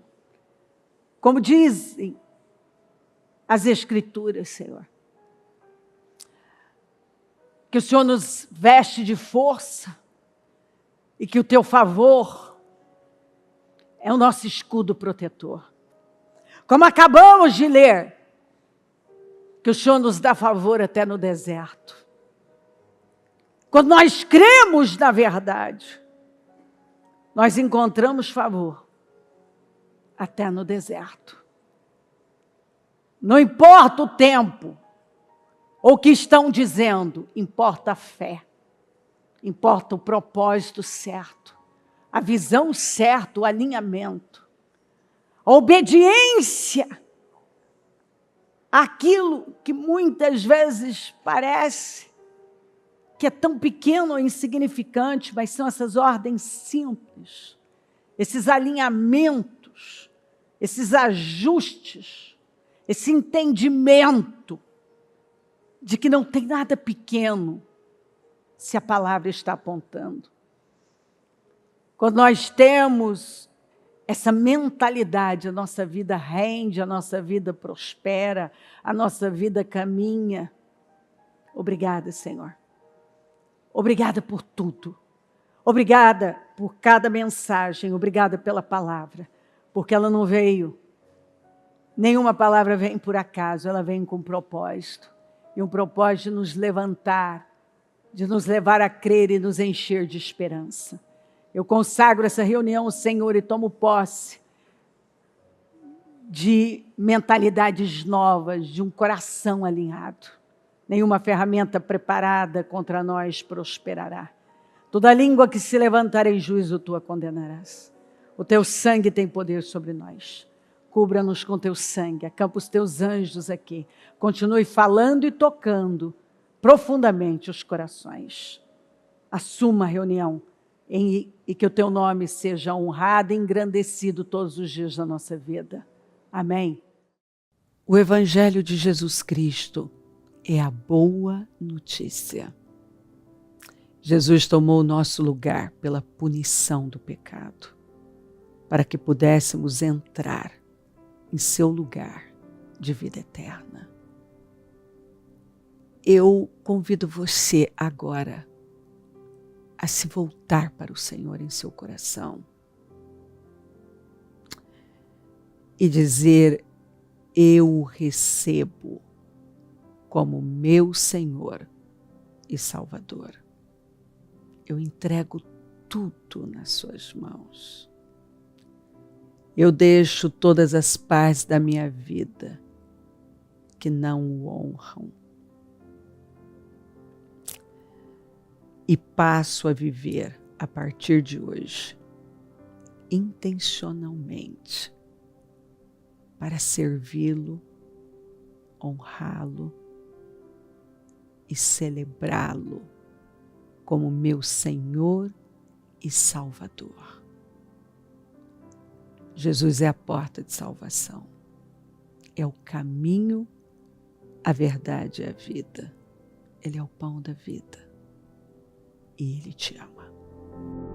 como dizem as Escrituras, Senhor. Que o Senhor nos veste de força e que o teu favor é o nosso escudo protetor. Como acabamos de ler, que o Senhor nos dá favor até no deserto. Quando nós cremos na verdade, nós encontramos favor até no deserto. Não importa o tempo, ou o que estão dizendo, importa a fé, importa o propósito certo, a visão certa, o alinhamento, a obediência àquilo que muitas vezes parece que é tão pequeno ou insignificante, mas são essas ordens simples, esses alinhamentos, esses ajustes, esse entendimento de que não tem nada pequeno se a palavra está apontando. Quando nós temos essa mentalidade, a nossa vida rende, a nossa vida prospera, a nossa vida caminha. Obrigada, Senhor. Obrigada por tudo. Obrigada por cada mensagem, obrigada pela palavra, porque ela não veio, nenhuma palavra vem por acaso, ela vem com propósito. E um propósito de nos levantar, de nos levar a crer e nos encher de esperança. Eu consagro essa reunião ao Senhor e tomo posse de mentalidades novas, de um coração alinhado. Nenhuma ferramenta preparada contra nós prosperará. Toda língua que se levantar em juízo, tu a condenarás. O teu sangue tem poder sobre nós. Cubra-nos com teu sangue, acampa os teus anjos aqui. Continue falando e tocando profundamente os corações. Assuma a reunião e que o teu nome seja honrado e engrandecido todos os dias da nossa vida. Amém. O Evangelho de Jesus Cristo é a boa notícia. Jesus tomou o nosso lugar pela punição do pecado, para que pudéssemos entrar em seu lugar de vida eterna. Eu convido você agora a se voltar para o Senhor em seu coração e dizer: eu o recebo como meu Senhor e Salvador. Eu entrego tudo nas suas mãos. Eu deixo todas as partes da minha vida que não o honram e passo a viver a partir de hoje intencionalmente para servi-lo, honrá-lo e celebrá-lo como meu Senhor e Salvador. Jesus é a porta de salvação, é o caminho, a verdade e a vida. Ele é o pão da vida e Ele te ama.